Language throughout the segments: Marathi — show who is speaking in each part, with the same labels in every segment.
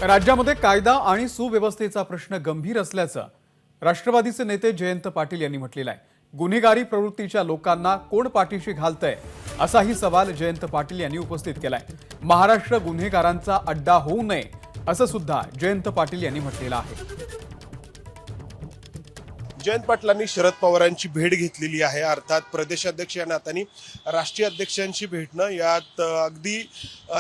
Speaker 1: राज्यामध्ये कायदा आणि सुव्यवस्थेचा प्रश्न गंभीर असल्याचं राष्ट्रवादीचे नेते जयंत पाटील यांनी म्हटलेलं आहे। गुन्हेगारी प्रवृत्तीच्या लोकांना कोण पाठीशी घालतंय असाही सवाल जयंत पाटील यांनी उपस्थित केलाय। महाराष्ट्र गुन्हेगारांचा अड्डा होऊ नये असं सुद्धा जयंत पाटील यांनी म्हटलेलं आहे।
Speaker 2: जयंत पाटलांनी शरद पवारांची भेट घेतलेली आहे। अर्थात प्रदेशाध्यक्ष या नात्याने राष्ट्रीय अध्यक्षांची भेटणं यात अगदी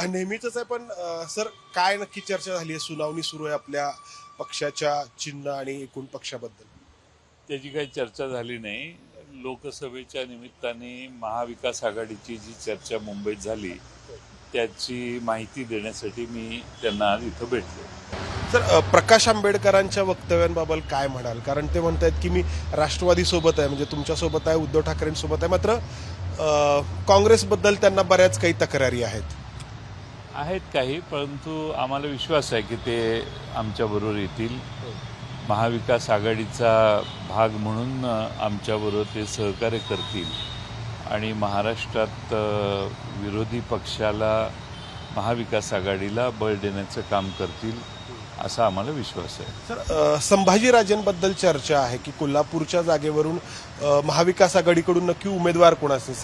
Speaker 2: नेहमीच आहे। पण सर, काय नक्की चर्चा झाली आहे? सुनावणी सुरू आहे आपल्या पक्षाच्या चिन्ह आणि एकूण पक्षाबद्दल।
Speaker 3: त्याची काही चर्चा झाली नाही। लोकसभेच्या निमित्ताने महाविकास आघाडीची जी चर्चा मुंबईत झाली त्याची माहिती देण्यासाठी मी त्यांना आज इथं भेटलो।
Speaker 2: सर, प्रकाश आंबेडकरांच्या वक्तव्यांबाबत काय म्हणाल? कारण ते म्हणतात की मी राष्ट्रवादी सोबत आहे, म्हणजे तुमच्या सोबत आहे, उद्धव ठाकरेंसोबत आहे, मात्र काँग्रेसबद्दल त्यांना बऱ्याच काही तक्रारी आहेत
Speaker 3: काही, परंतु आम्हाला विश्वास आहे की ते आमच्याबरोबर येतील। महाविकास आघाडीचा भाग म्हणून आमच्याबरोबर ते सहकार्य करतील आणि महाराष्ट्रात विरोधी पक्षाला, महाविकास आघाडीला बळ देण्याचं काम करतील असा आम्हाला विश्वास आहे।
Speaker 2: सर, संभाजीराजेंबद्दल चर्चा आहे की कोल्हापूरच्या जागेवरून महाविकास आघाडीकडून नक्की उमेदवार कोण असतील?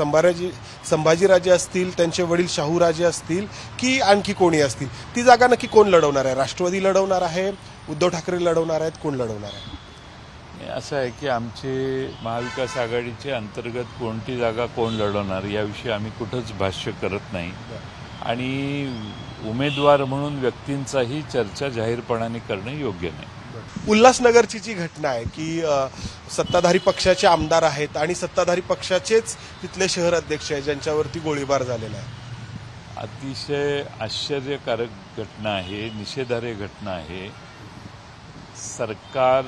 Speaker 2: संभाजीराजे असतील, त्यांचे वडील शाहूराजे असतील की आणखी कोणी असतील? ती जागा नक्की कोण लढवणार आहे? राष्ट्रवादी लढवणार आहे, उद्धव ठाकरे लढवणार आहेत, कोण लढवणार आहे?
Speaker 3: असं आहे की आमचे महाविकास आघाडीचे अंतर्गत कोणती जागा कोण लढवणार याविषयी आम्ही कुठंच भाष्य करत नाही आणि उमेदवार म्हणून व्यक्तींचाही चर्चा जाहीरपणाने करणं योग्य नाही।
Speaker 2: उल्हासनगरची जी घटना आहे की सत्ताधारी पक्षाचे आमदार आहेत आणि सत्ताधारी पक्षाचेच तिथले शहर अध्यक्ष आहेत ज्यांच्यावरती गोळीबार झालेला आहे।
Speaker 3: अतिशय आश्चर्यकारक घटना आहे, निषेधार्ह घटना आहे। सरकार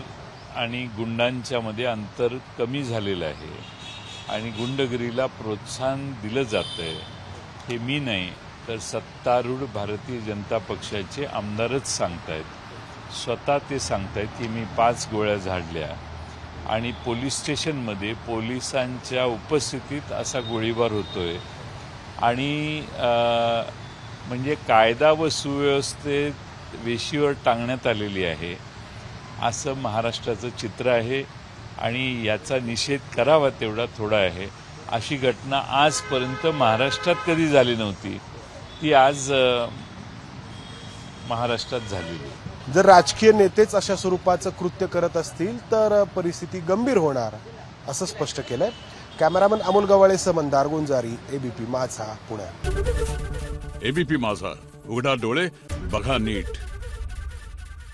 Speaker 3: आणि गुंडांच्या मध्ये अंतर कमी झालेलं आहे आणि गुंडगिरीला प्रोत्साहन दिलं जातंय हे मी नाही तर सत्तारूढ भारतीय जनता पक्षाचे आमदारच सांगतायत। स्वतः ते सांगतायत की मी 5 गोळ्या झाडल्या आणि पोलीस स्टेशनमध्ये पोलिसांच्या उपस्थितीत असा गोळीबार होतोय आणि म्हणजे कायदा व सुव्यवस्थेत वेशीवर टांगण्यात आलेली आहे असं महाराष्ट्राचं चित्र आहे आणि याचा निषेध करावा तेवढा थोडा आहे। अशी घटना आजपर्यंत महाराष्ट्रात कधी झाली नव्हती, ती आज महाराष्ट्रात झालेली।
Speaker 2: जर राजकीय नेतेच अशा स्वरूपाचं कृत्य करत असतील तर परिस्थिती गंभीर होणार असं स्पष्ट केलंय। कॅमेरामन अमोल गवाळेसह मंदार गुंजारी, एबीपी माझा, पुणे।
Speaker 4: एबीपी माझा, उघडा डोळे बघा नीट।